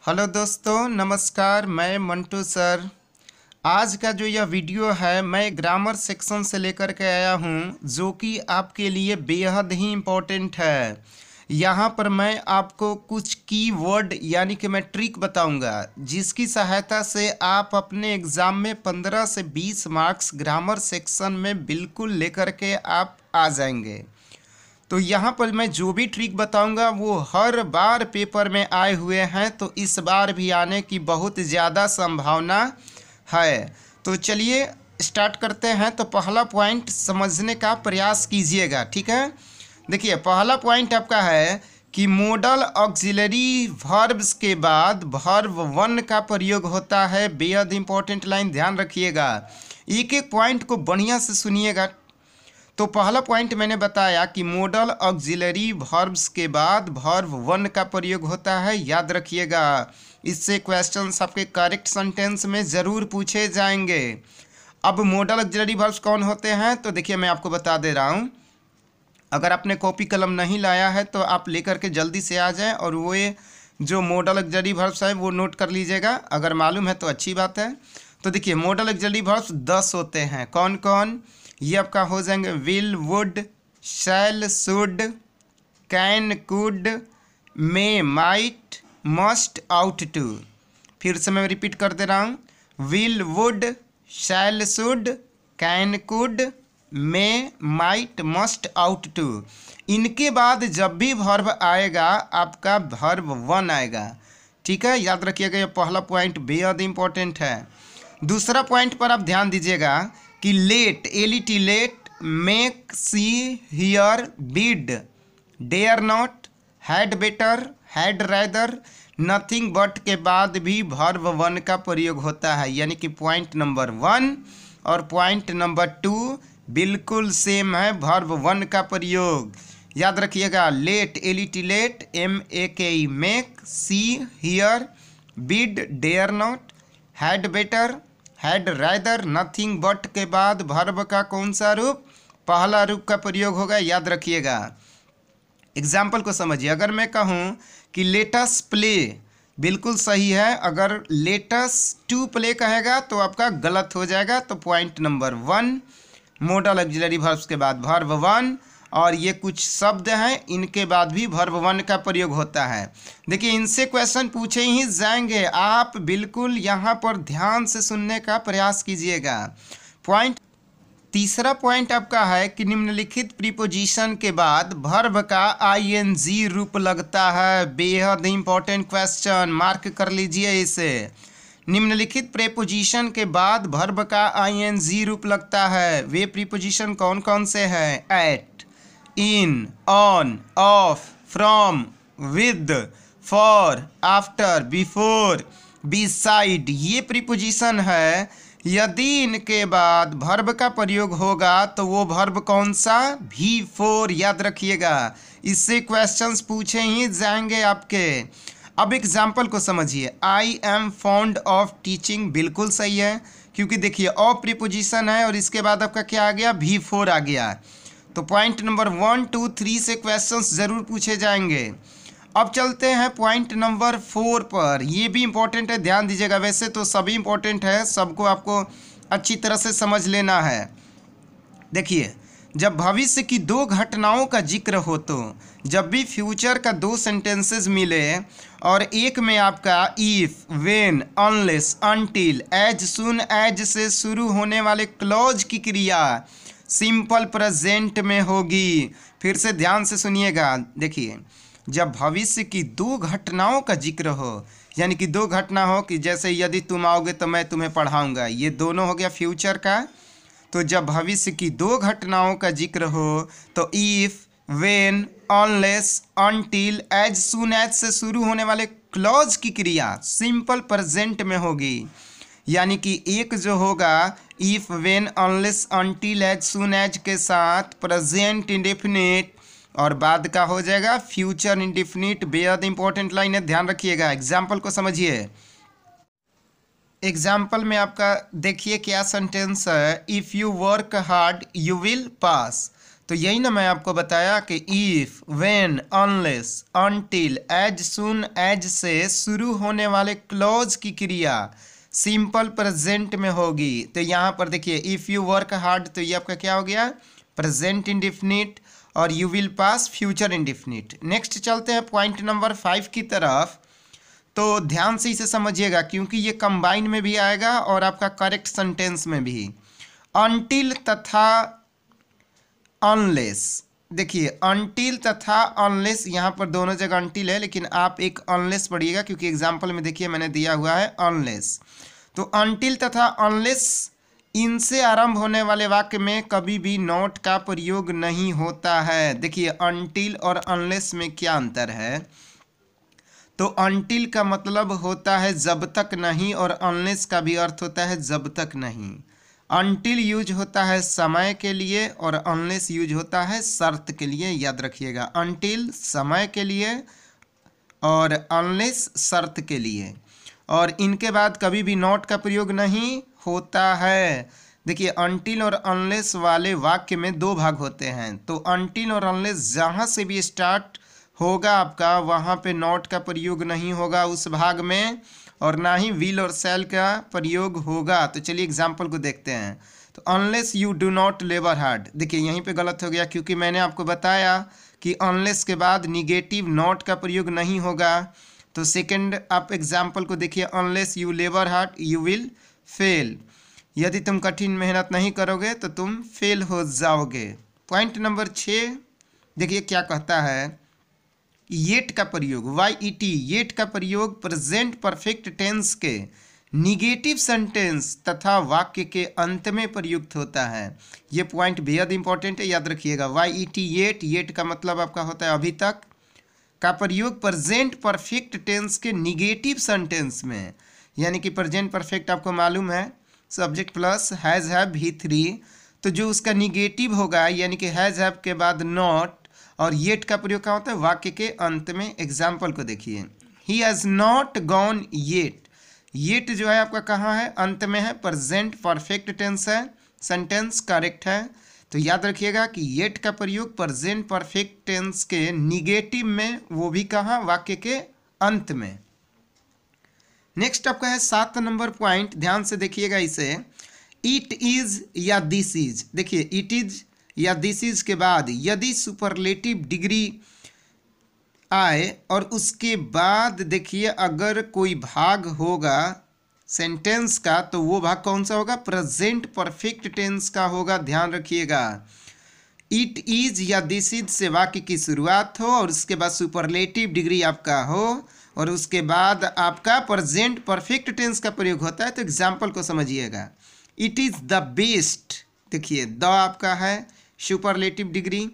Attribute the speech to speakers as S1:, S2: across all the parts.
S1: Hello दोस्तों, नमस्कार। मैं मंटू सर। आज का जो यह वीडियो है मैं ग्रामर सेक्शन से लेकर के आया हूं, जो कि आपके लिए बेहद ही इम्पोर्टेंट है। यहाँ पर मैं आपको कुछ की वर्ड यानी कि मैं ट्रिक बताऊंगा, जिसकी सहायता से आप अपने एग्ज़ाम में 15 से 20 मार्क्स ग्रामर सेक्शन में बिल्कुल लेकर के आप आ जाएंगे। तो यहाँ पर मैं जो भी ट्रिक बताऊंगा वो हर बार पेपर में आए हुए हैं, तो इस बार भी आने की बहुत ज़्यादा संभावना है। तो चलिए स्टार्ट करते हैं। तो पहला पॉइंट समझने का प्रयास कीजिएगा, ठीक है। देखिए, पहला पॉइंट आपका है कि मॉडल ऑक्सिलरी वर्ब्स के बाद वर्ब वन का प्रयोग होता है। बेहद इंपॉर्टेंट लाइन, ध्यान रखिएगा। एक एक पॉइंट को बढ़िया से सुनिएगा। तो पहला पॉइंट मैंने बताया कि मॉडल ऑक्सिलरी वर्ब्स के बाद वर्ब वन का प्रयोग होता है, याद रखिएगा। इससे क्वेश्चंस आपके करेक्ट सेंटेंस में ज़रूर पूछे जाएंगे। अब मॉडल ऑक्सिलरी वर्ब्स कौन होते हैं, तो देखिए मैं आपको बता दे रहा हूँ। अगर आपने कॉपी कलम नहीं लाया है तो आप लेकर के जल्दी से आ जाएं और वो जो मॉडल ऑक्सिलरी वर्ब्स है वो नोट कर लीजिएगा। अगर मालूम है तो अच्छी बात है। तो देखिए, मॉडल ऑक्सिलरी वर्ब्स 10 होते हैं। कौन कौन? ये आपका हो जाएंगे will, would, shall, should, can, could, may, might, must, ought to. फिर से मैं रिपीट कर दे रहा हूँ। Will, would, shall, should, can, could, may, might, must, ought to. इनके बाद जब भी वर्ब आएगा आपका वर्ब वन आएगा, ठीक है। याद रखिएगा, ये पहला पॉइंट बेहद इंपॉर्टेंट है। दूसरा पॉइंट पर आप ध्यान दीजिएगा कि लेट, एलिटी, let, make, see, hear, did, dare not, had better, had rather, nothing but के बाद भी वर्ब वन का प्रयोग होता है। यानी कि पॉइंट नंबर 1 और पॉइंट नंबर 2 बिल्कुल सेम है, वर्ब वन का प्रयोग। याद रखिएगा, लेट, एलिटी, let, MEK, make, see, hear, bid, dare not, had better, had rather, nothing but के बाद वर्ब का कौन सा रूप? पहला रूप का प्रयोग होगा, याद रखिएगा। एग्जाम्पल को समझिए। अगर मैं कहूँ कि लेटस प्ले, बिल्कुल सही है। अगर लेटस टू प्ले कहेगा तो आपका गलत हो जाएगा। तो point number 1 model auxiliary verbs के बाद वर्ब वन, और ये कुछ शब्द हैं इनके बाद भी वर्ब वन का प्रयोग होता है। देखिए, इनसे क्वेश्चन पूछे ही जाएंगे, आप बिल्कुल यहाँ पर ध्यान से सुनने का प्रयास कीजिएगा। तीसरा पॉइंट आपका है कि निम्नलिखित प्रीपोजिशन के बाद वर्ब का ING रूप लगता है। बेहद इंपॉर्टेंट क्वेश्चन, मार्क कर लीजिए इसे। निम्नलिखित प्रीपोजिशन के बाद वर्ब का ING रूप लगता है। वे प्रीपोजिशन कौन कौन से हैं? At, in, on, of, from, with, for, after, before, beside, ये प्रीपोजिशन है। यदि इनके बाद वर्ब का प्रयोग होगा तो वो वर्ब कौन सा? V4, याद रखिएगा। इससे क्वेश्चंस पूछे ही जाएंगे आपके। अब एग्जाम्पल को समझिए। I am fond of teaching, बिल्कुल सही है, क्योंकि देखिए ऑफ प्रीपोजिशन है और इसके बाद आपका क्या आ गया? V4 आ गया। तो पॉइंट नंबर 1, 2, 3 से क्वेश्चंस जरूर पूछे जाएंगे। अब चलते हैं पॉइंट नंबर 4 पर। ये भी इम्पोर्टेंट है, ध्यान दीजिएगा। वैसे तो सभी इम्पोर्टेंट है, सबको आपको अच्छी तरह से समझ लेना है। देखिए, जब भविष्य की दो घटनाओं का जिक्र हो, तो जब भी फ्यूचर का 2 सेंटेंसेस मिले और एक में आपका if, when, unless, until, as soon as से शुरू होने वाले क्लॉज की क्रिया सिंपल प्रेजेंट में होगी। फिर से ध्यान से सुनिएगा। देखिए, जब भविष्य की 2 घटनाओं का जिक्र हो, यानी कि 2 घटना हो कि जैसे यदि तुम आओगे तो मैं तुम्हें पढ़ाऊंगा, ये दोनों हो गया फ्यूचर का। तो जब भविष्य की 2 घटनाओं का जिक्र हो तो if, when, unless, until, as soon as से शुरू होने वाले क्लॉज की क्रिया सिंपल प्रेजेंट में होगी। यानी कि एक जो होगा if, when, unless, until, as soon as के साथ प्रेजेंट इंडेफिनिट, और बाद का हो जाएगा फ्यूचर इंडेफिनिट। बेहद इंपॉर्टेंट लाइन है, ध्यान रखिएगा। एग्जाम्पल को समझिए। एग्जाम्पल में आपका देखिए क्या सेंटेंस है। If you work hard you will pass. तो यही ना मैं आपको बताया कि if, when, unless, until, as soon as से शुरू होने वाले क्लॉज की क्रिया सिंपल प्रेजेंट में होगी। तो यहाँ पर देखिए इफ़ यू वर्क हार्ड, तो ये आपका क्या हो गया, प्रेजेंट इंडेफिनिट, और you will pass future indefinite. Next चलते हैं पॉइंट नंबर 5 की तरफ। तो ध्यान से इसे समझिएगा क्योंकि ये कंबाइन में भी आएगा और आपका करेक्ट सेंटेंस में भी। अनटिल तथा अनलेस, देखिए अनटिल तथा अनलेस, यहाँ पर दोनों जगह अनटिल है लेकिन आप एक अनलेस पढ़िएगा क्योंकि एग्जाम्पल में देखिए मैंने दिया हुआ है अनलेस। तो अनटिल तथा अनलेस, इनसे आरंभ होने वाले वाक्य में कभी भी नॉट का प्रयोग नहीं होता है। देखिए अनटिल और अनलेस में क्या अंतर है। तो अनटिल का मतलब होता है जब तक नहीं, और अनलेस का भी अर्थ होता है जब तक नहीं। अनटिल यूज होता है समय के लिए और अनलेस यूज होता है शर्त के लिए, याद रखिएगा। अनटिल समय के लिए और अनलेस शर्त के लिए, और इनके बाद कभी भी नॉट का प्रयोग नहीं होता है। देखिए अनटिल और अनलेस वाले वाक्य में दो भाग होते हैं। तो अनटिल और अनलेस जहाँ से भी स्टार्ट होगा आपका, वहाँ पे नॉट का प्रयोग नहीं होगा उस भाग में, और ना ही विल और शैल का प्रयोग होगा। तो चलिए एग्जाम्पल को देखते हैं। तो unless you do not labour hard, देखिए यहीं पे गलत हो गया क्योंकि मैंने आपको बताया कि अनलेस के बाद निगेटिव नॉट का प्रयोग नहीं होगा। तो सेकंड आप एग्जाम्पल को देखिए, unless you labour hard you will fail, यदि तुम कठिन मेहनत नहीं करोगे तो तुम फेल हो जाओगे। पॉइंट नंबर 6 देखिए क्या कहता है, येट का प्रयोग, YET, येट का प्रयोग प्रेजेंट परफेक्ट टेंस के निगेटिव सेंटेंस तथा वाक्य के अंत में प्रयुक्त होता है। ये पॉइंट बेहद इंपॉर्टेंट है, याद रखिएगा। YET, येट, येट का मतलब आपका होता है अभी तक, का प्रयोग प्रेजेंट परफेक्ट टेंस के निगेटिव सेंटेंस में, यानी कि प्रेजेंट परफेक्ट आपको मालूम है subject plus has have V3, तो जो उसका निगेटिव होगा यानी कि हैज़ हैव के बाद नॉट, और येट का प्रयोग क्या होता है वाक्य के अंत में। एग्जाम्पल को देखिए, he has not gone yet, yet जो है आपका कहाँ है, अंत में है, प्रेजेंट परफेक्ट टेंस है, सेंटेंस करेक्ट है। तो याद रखिएगा कि येट का प्रयोग प्रेजेंट परफेक्ट टेंस के निगेटिव में, वो भी कहाँ, वाक्य के अंत में। नेक्स्ट आपका है 7 नंबर पॉइंट, ध्यान से देखिएगा इसे। इट इज या दिस इज, देखिए इट इज या दिस इज के बाद यदि सुपरलेटिव डिग्री आए और उसके बाद देखिए अगर कोई भाग होगा सेंटेंस का, तो वो भाग कौन सा होगा, प्रेजेंट परफेक्ट टेंस का होगा, ध्यान रखिएगा। इट इज या दिस इज से वाक्य की शुरुआत हो और उसके बाद सुपरलेटिव डिग्री आपका हो और उसके बाद आपका प्रेजेंट परफेक्ट टेंस का प्रयोग होता है। तो एग्जाम्पल को समझिएगा, इट इज़ द बेस्ट, देखिए द आपका है superlative degree,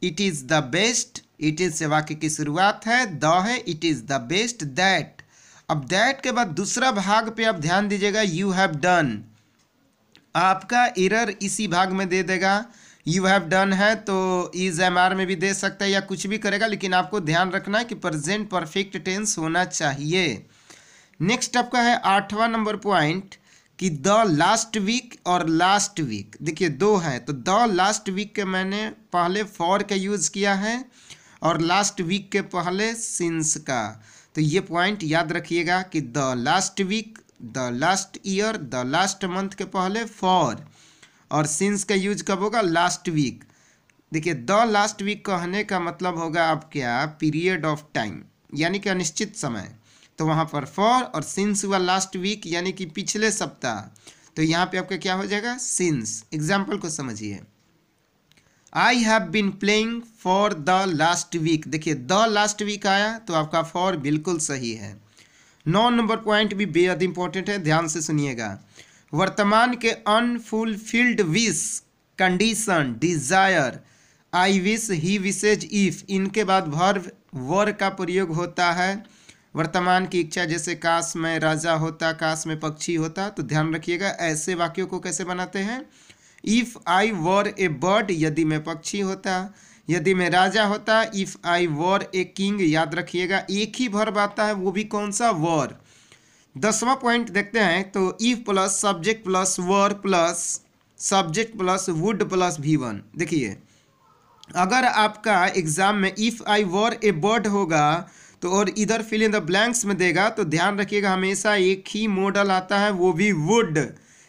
S1: it is the best, it is से वाक्य की शुरुआत है, द है, it is the best that. अब दैट के बाद दूसरा भाग पे आप ध्यान दीजिएगा, यू हैव डन, आपका एरर इसी भाग में दे देगा। यू हैव डन है तो इज MR में भी दे सकता है या कुछ भी करेगा, लेकिन आपको ध्यान रखना है कि प्रेजेंट परफेक्ट टेंस होना चाहिए। नेक्स्ट आपका है 8वां नंबर पॉइंट कि द लास्ट वीक और लास्ट वीक, देखिए दो है, तो द लास्ट वीक के मैंने पहले फॉर का यूज़ किया है और लास्ट वीक के पहले सिंस का। तो ये पॉइंट याद रखिएगा कि the last week, the last year, the last month के पहले फॉर, और सिंस का यूज कब होगा, लास्ट वीक। देखिए द लास्ट वीक कहने का मतलब होगा आप क्या, पीरियड ऑफ टाइम, यानी कि अनिश्चित समय, तो वहाँ पर फॉर, और सिंस हुआ लास्ट वीक यानी कि पिछले सप्ताह, तो यहाँ पे आपका क्या हो जाएगा, सिंस। एग्जाम्पल को समझिए, I have been playing for the last week, देखिए द लास्ट वीक आया तो आपका फॉर बिल्कुल सही है। 9 नंबर पॉइंट भी बेहद इंपॉर्टेंट है, ध्यान से सुनिएगा। वर्तमान के unfulfilled wish, condition, desire, I wish, he wishes, if, इनके बाद वर्ब वर का प्रयोग होता है। वर्तमान की इच्छा, जैसे काश में राजा होता, काश में पक्षी होता, तो ध्यान रखिएगा ऐसे वाक्यों को कैसे बनाते हैं, if I were A bird, यदि मैं पक्षी होता, यदि मैं राजा होता, if I were a king, याद रखिएगा एक ही वर्ब आता है, वो भी कौन सा, वर। 10वां पॉइंट देखते हैं, तो if plus subject plus were plus subject plus would plus V1, देखिए अगर आपका एग्जाम में if I were A bird होगा तो और इधर फिल इन द ब्लैंक्स में देगा तो ध्यान रखिएगा हमेशा एक ही मॉडल आता है, वो भी would.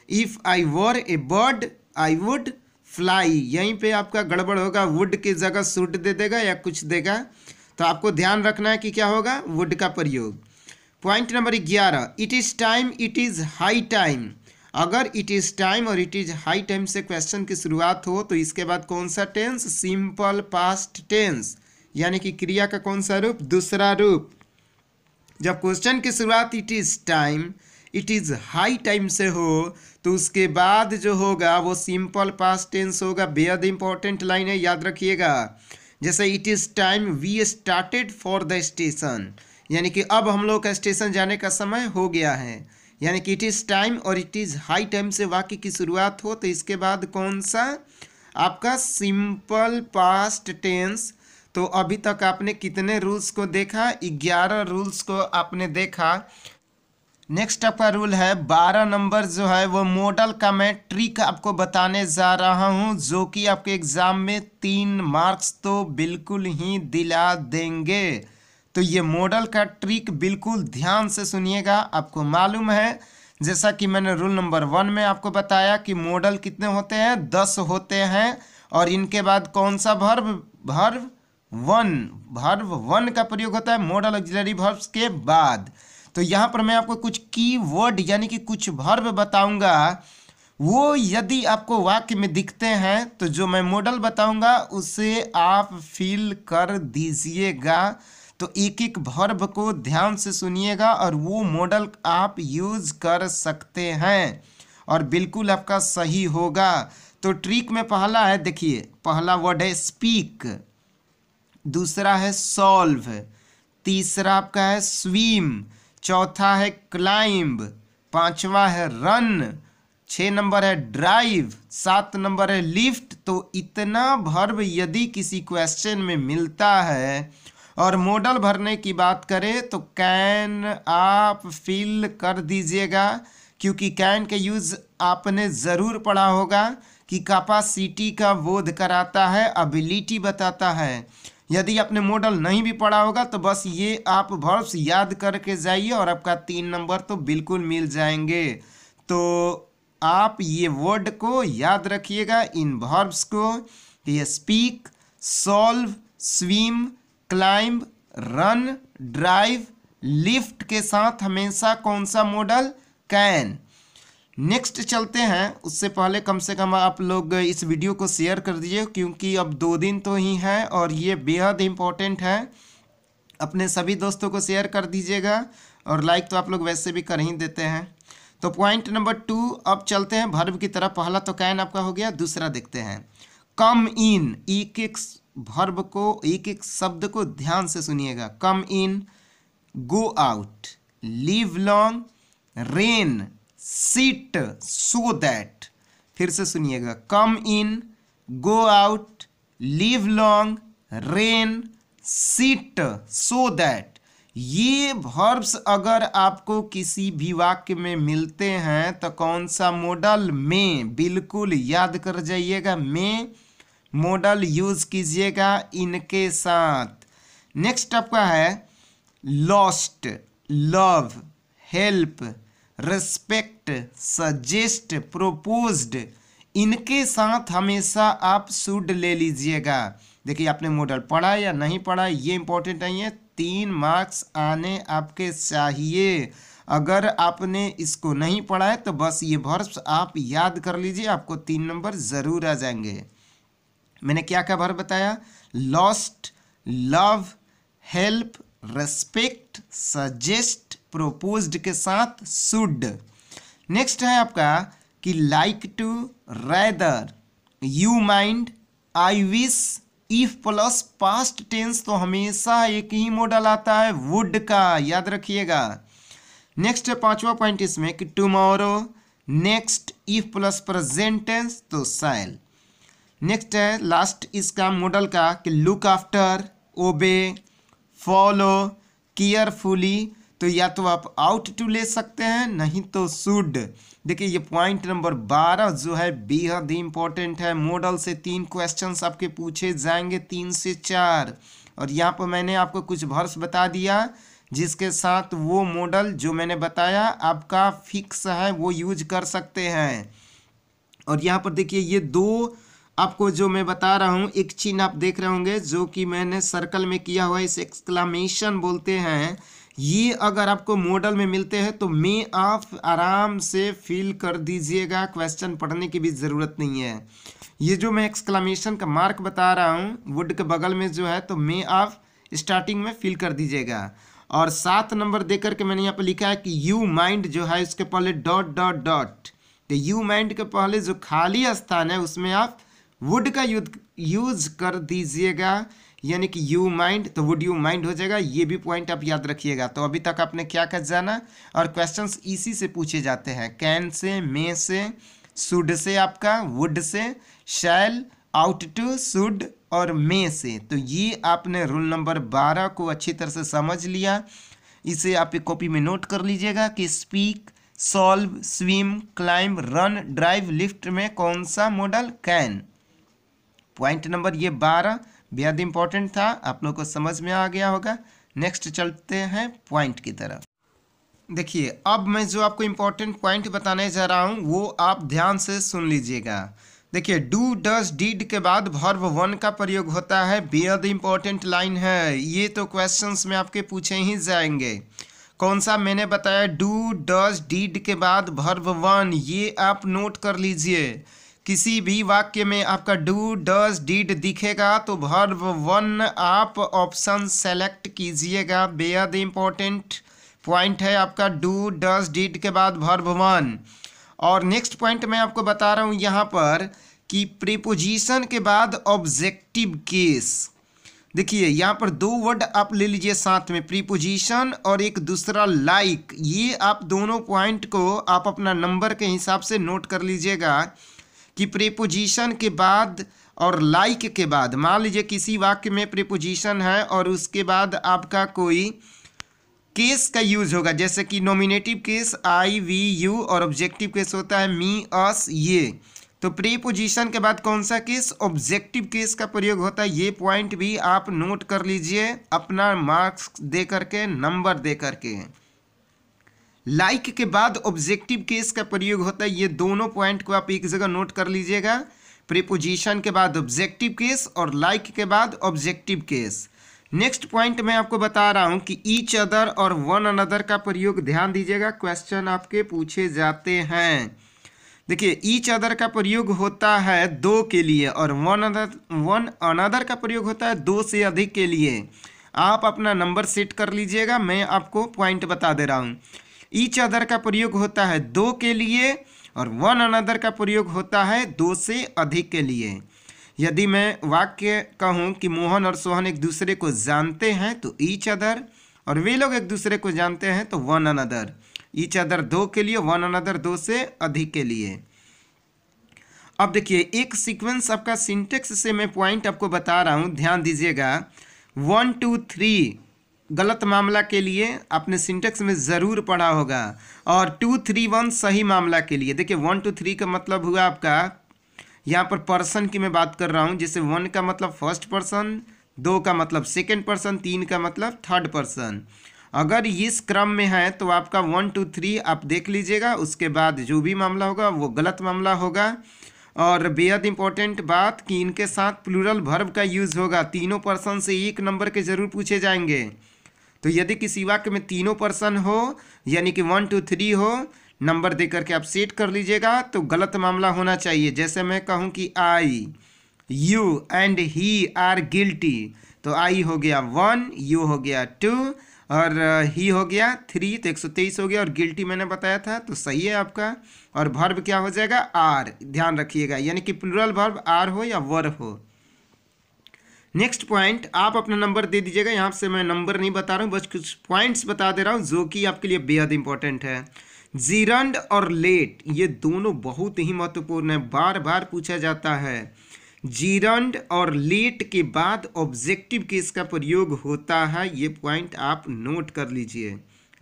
S1: If I were A bird I would fly, यहीं पे आपका गड़बड़ होगा, वुड की जगह शुड दे देगा या कुछ देगा, तो आपको ध्यान रखना है कि क्या होगा, वुड का प्रयोग। Point number 11, it is time, it is high time. अगर इट इज़ टाइम और इट इज़ हाई टाइम से क्वेश्चन की शुरुआत हो तो इसके बाद कौन सा टेंस, सिंपल पास्ट टेंस, यानी कि क्रिया का कौन सा रूप, दूसरा रूप। जब क्वेश्चन की शुरुआत it is time, it is high time से हो तो उसके बाद जो होगा वो सिंपल पास्ट टेंस होगा। बेहद इंपॉर्टेंट लाइन है, याद रखिएगा। जैसे it is time we started for the station, यानी कि अब हम लोग का स्टेशन जाने का समय हो गया है। यानी कि इट इज़ टाइम और इट इज़ हाई टाइम से वाक्य की शुरुआत हो तो इसके बाद कौन सा आपका सिंपल पास्ट टेंस। तो अभी तक आपने कितने रूल्स को देखा, 11 रूल्स को आपने देखा। नेक्स्ट आपका रूल है 12 नंबर जो है वो मॉडल का मैं ट्रिक आपको बताने जा रहा हूँ, जो कि आपके एग्जाम में 3 मार्क्स तो बिल्कुल ही दिला देंगे। तो ये मॉडल का ट्रिक बिल्कुल ध्यान से सुनिएगा। आपको मालूम है जैसा कि मैंने रूल नंबर 1 में आपको बताया कि मॉडल कितने होते हैं, 10 होते हैं, और इनके बाद कौन सा वर्ब, वर्ब वन का प्रयोग होता है मॉडल ऑक्सिलरी वर्ब्स के बाद। तो यहाँ पर मैं आपको कुछ की वर्ड यानी कि कुछ वर्ब बताऊंगा, वो यदि आपको वाक्य में दिखते हैं तो जो मैं मॉडल बताऊंगा उसे आप फिल कर दीजिएगा। तो एक एक वर्ब को ध्यान से सुनिएगा और वो मॉडल आप यूज कर सकते हैं और बिल्कुल आपका सही होगा। तो ट्रिक में पहला है, देखिए पहला वर्ड है स्पीक, दूसरा है सॉल्व, तीसरा आपका है स्विम, चौथा है क्लाइंब, पांचवा है रन, 6 नंबर है ड्राइव, 7 नंबर है लिफ्ट। तो इतना वर्ब यदि किसी क्वेश्चन में मिलता है और मॉडल भरने की बात करें तो कैन आप फिल कर दीजिएगा, क्योंकि कैन के यूज़ आपने ज़रूर पढ़ा होगा कि कैपेसिटी का बोध कराता है, एबिलिटी बताता है। यदि आपने मॉडल नहीं भी पढ़ा होगा तो बस ये आप वर्ब्स याद करके जाइए और आपका 3 नंबर तो बिल्कुल मिल जाएंगे। तो आप ये वर्ड को याद रखिएगा, इन वर्ब्स को, ये speak, solve, swim, climb, run, drive, lift के साथ हमेशा कौन सा मॉडल, कैन। नेक्स्ट चलते हैं, उससे पहले कम से कम आप लोग इस वीडियो को शेयर कर दीजिए, क्योंकि अब 2 दिन तो ही है और ये बेहद इम्पोर्टेंट है। अपने सभी दोस्तों को शेयर कर दीजिएगा और लाइक तो आप लोग वैसे भी कर ही देते हैं। तो पॉइंट नंबर 2, अब चलते हैं वर्ब की तरफ। पहला तो कैन आपका हो गया, दूसरा देखते हैं कम इन। एक एक वर्ब को, एक एक शब्द को ध्यान से सुनिएगा। Come in, go out, live long, rain, sit, so that. फिर से सुनिएगा, come in, go out, live long, rain, sit, so that. ये वर्ब्स अगर आपको किसी भी वाक्य में मिलते हैं तो कौन सा मॉडल, में, बिल्कुल याद कर जाइएगा, में मॉडल यूज कीजिएगा इनके साथ। नेक्स्ट आपका है lost, love, help, respect, suggest, proposed. इनके साथ हमेशा आप शुड ले लीजिएगा। देखिए आपने मॉडल पढ़ा या नहीं पढ़ा ये इंपॉर्टेंट नहीं है, 3 मार्क्स आने आपके चाहिए। अगर आपने इसको नहीं पढ़ा है तो बस ये वर्ब्स आप याद कर लीजिए, आपको 3 नंबर ज़रूर आ जाएंगे। मैंने क्या क्या वर्ब बताया, lost, love, help, respect, suggest, proposed के साथ शुड। नेक्स्ट है आपका कि like to, rather, you mind, I wish. If plus past tense तो हमेशा एक ही मॉडल आता है, वुड का, याद रखिएगा। नेक्स्ट है 5वां पॉइंट इसमें कि tomorrow, next, if plus present tense तो शैल। नेक्स्ट है लास्ट इसका मॉडल का कि look after, obey, follow, carefully. तो या तो आप आउट टू ले सकते हैं, नहीं तो शुड। देखिए ये पॉइंट नंबर 12 जो है बेहद ही इंपॉर्टेंट है। मॉडल से 3 क्वेश्चंस आपके पूछे जाएंगे, 3 से 4। और यहाँ पर मैंने आपको कुछ वर्स बता दिया जिसके साथ वो मॉडल जो मैंने बताया आपका फिक्स है, वो यूज कर सकते हैं। और यहाँ पर देखिए ये 2 आपको जो मैं बता रहा हूँ, एक चिन्ह आप देख रहे होंगे जो कि मैंने सर्कल में किया हुआ है, इसे एक्सक्लेमेशन बोलते हैं। ये अगर आपको मॉडल में मिलते हैं तो मे आप आराम से फिल कर दीजिएगा, क्वेश्चन पढ़ने की भी ज़रूरत नहीं है। ये जो मैं एक्सक्लेमेशन का मार्क बता रहा हूँ वुड के बगल में जो है, तो मे आप स्टार्टिंग में फिल कर दीजिएगा। और 7 नंबर दे करके मैंने यहाँ पर लिखा है कि यू माइंड जो है इसके पहले डॉट डॉट डॉट, तो यू माइंड के पहले जो खाली स्थान है उसमें आप वुड का यूज कर दीजिएगा, यानी कि यू माइंड तो वुड यू माइंड हो जाएगा। ये भी पॉइंट आप याद रखिएगा। तो अभी तक आपने क्या क्या जाना, और क्वेश्चंस इसी से पूछे जाते हैं, कैन से, मे से, शुड से, आपका would say, shell, out to, should और मे से। तो ये आपने रूल नंबर 12 को अच्छी तरह से समझ लिया। इसे आप एक कॉपी में नोट कर लीजिएगा कि speak, solve, swim, climb, run, drive, lift में कौन सा मॉडल, कैन। पॉइंट नंबर ये 12 बेहद इंपॉर्टेंट था, आप लोग को समझ में आ गया होगा। नेक्स्ट चलते हैं पॉइंट की तरफ। देखिए अब मैं जो आपको इंपॉर्टेंट पॉइंट बताने जा रहा हूँ वो आप ध्यान से सुन लीजिएगा। देखिए डू, डज, डिड के बाद वर्ब 1 का प्रयोग होता है, बेहद इंपॉर्टेंट लाइन है। ये तो क्वेश्चंस में आपके पूछे ही जाएंगे। कौन सा मैंने बताया, डू, डज, डिड के बाद वर्ब 1, ये आप नोट कर लीजिए। किसी भी वाक्य में आपका डू, डज, डिड दिखेगा तो वर्ब 1 आप ऑप्शन सेलेक्ट कीजिएगा। बेहद इंपॉर्टेंट पॉइंट है आपका, डू, डज, डिड के बाद वर्ब 1। और नेक्स्ट पॉइंट मैं आपको बता रहा हूँ यहाँ पर कि प्रीपोजिशन के बाद ऑब्जेक्टिव केस। देखिए यहाँ पर 2 वर्ड आप ले लीजिए साथ में, प्रीपोजिशन और एक दूसरा लाइक। ये आप दोनों पॉइंट को आप अपना नंबर के हिसाब से नोट कर लीजिएगा कि प्रीपोजिशन के बाद और लाइक के बाद, मान लीजिए किसी वाक्य में प्रीपोजिशन है और उसके बाद आपका कोई केस का यूज होगा, जैसे कि nominative case I, we, you, और ऑब्जेक्टिव केस होता है मी, अस, ये। तो प्रीपोजिशन के बाद कौन सा केस, ऑब्जेक्टिव केस का प्रयोग होता है। ये पॉइंट भी आप नोट कर लीजिए अपना मार्क्स दे करके, नंबर दे करके। लाइक के बाद ऑब्जेक्टिव केस का प्रयोग होता है, ये दोनों पॉइंट को आप एक जगह नोट कर लीजिएगा। प्रीपोजिशन के बाद ऑब्जेक्टिव केस और लाइक के बाद ऑब्जेक्टिव केस। नेक्स्ट पॉइंट मैं आपको बता रहा हूं कि ईच अदर और वन अनदर का प्रयोग ध्यान दीजिएगा, क्वेश्चन आपके पूछे जाते हैं। देखिए ईच अदर का प्रयोग होता है 2 के लिए और वन अनदर का प्रयोग होता है 2 से अधिक के लिए। आप अपना नंबर सेट कर लीजिएगा, मैं आपको पॉइंट बता दे रहा हूँ। ईच अदर का प्रयोग होता है 2 के लिए और वन अनदर का प्रयोग होता है 2 से अधिक के लिए। यदि मैं वाक्य कहूँ कि मोहन और सोहन एक दूसरे को जानते हैं तो ईच अदर, और वे लोग एक दूसरे को जानते हैं तो वन अनदर। ईच अदर 2 के लिए, वन अनदर 2 से अधिक के लिए। अब देखिए एक सीक्वेंस आपका सिंटेक्स से मैं पॉइंट आपको बता रहा हूँ, ध्यान दीजिएगा। 1 2 3 गलत मामला के लिए आपने सिंटेक्स में ज़रूर पढ़ा होगा, और 2 3 1 सही मामला के लिए। देखिए 1 2 3 का मतलब हुआ आपका, यहाँ पर पर्सन की मैं बात कर रहा हूँ, जैसे 1 का मतलब फर्स्ट पर्सन, 2 का मतलब सेकंड पर्सन, 3 का मतलब थर्ड पर्सन। अगर इस क्रम में है तो आपका 1 2 3 आप देख लीजिएगा, उसके बाद जो भी मामला होगा वो गलत मामला होगा। और बेहद इंपॉर्टेंट बात कि इनके साथ प्लूरल वर्ब का यूज़ होगा। तीनों पर्सन से 1 नंबर के जरूर पूछे जाएंगे। तो यदि किसी वाक्य में तीनों पर्सन हो, यानी कि 1 2 3 हो, नंबर दे करके आप सेट कर लीजिएगा, तो गलत मामला होना चाहिए। जैसे मैं कहूँ कि I, you and he are guilty, तो आई हो गया 1, यू हो गया 2 और ही हो गया 3, तो 123 हो गया। और गिल्टी मैंने बताया था तो सही है आपका। और वर्ब क्या हो जाएगा, आर, ध्यान रखिएगा, यानी कि प्लूरल वर्ब आर हो या वर हो। नेक्स्ट पॉइंट आप अपना नंबर दे दीजिएगा, यहाँ से मैं नंबर नहीं बता रहा हूँ, बस कुछ पॉइंट्स बता दे रहा हूँ जो कि आपके लिए बेहद इंपॉर्टेंट है। जीरंड और लेट ये दोनों बहुत ही महत्वपूर्ण है, बार बार पूछा जाता है। जीरंड और लेट के बाद ऑब्जेक्टिव केस का प्रयोग होता है, ये पॉइंट आप नोट कर लीजिए।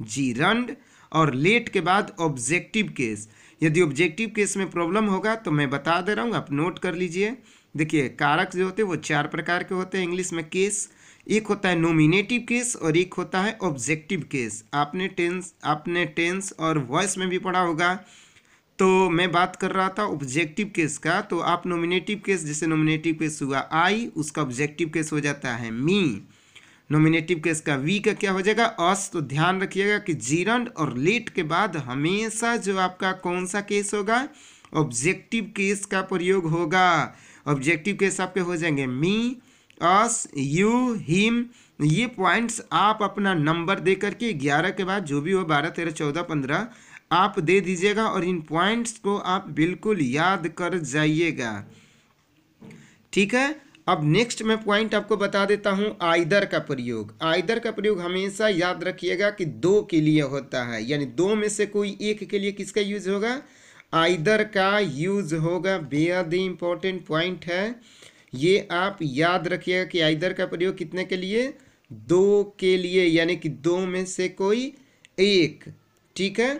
S1: जीरंड, और लेट के बाद ऑब्जेक्टिव केस। यदि ऑब्जेक्टिव केस में प्रॉब्लम होगा तो मैं बता दे रहा हूँ, आप नोट कर लीजिए। देखिए कारक जो होते हैं वो 4 प्रकार के होते हैं इंग्लिश में केस। एक होता है नॉमिनेटिव केस और एक होता है ऑब्जेक्टिव केस। आपने टेंस और वॉइस में भी पढ़ा होगा। तो मैं बात कर रहा था ऑब्जेक्टिव केस का। तो आप नॉमिनेटिव केस, जैसे नॉमिनेटिव केस हुआ आई, उसका ऑब्जेक्टिव केस हो जाता है मी। नॉमिनेटिव केस का वी का क्या हो जाएगा, अस। तो ध्यान रखिएगा कि जीरंड और लेट के बाद हमेशा जो आपका कौन सा केस होगा, ऑब्जेक्टिव केस का प्रयोग होगा। ऑब्जेक्टिव केस आपके हो जाएंगे मी, अस, यू, हिम। ये पॉइंट्स आप अपना नंबर दे करके 11 के बाद जो भी हो 12, 13, 14, 15 आप दे दीजिएगा और इन पॉइंट्स को आप बिल्कुल याद कर जाइएगा। ठीक है। अब नेक्स्ट मैं पॉइंट आपको बता देता हूं, आइदर का प्रयोग। आइदर का प्रयोग हमेशा याद रखिएगा कि दो के लिए होता है, यानी दो में से कोई एक के लिए किसका यूज होगा, आइदर का यूज होगा। बेहद ही इंपॉर्टेंट पॉइंट है, ये आप याद रखिएगा कि आइदर का प्रयोग कितने के लिए, दो के लिए, यानी कि दो में से कोई एक। ठीक है।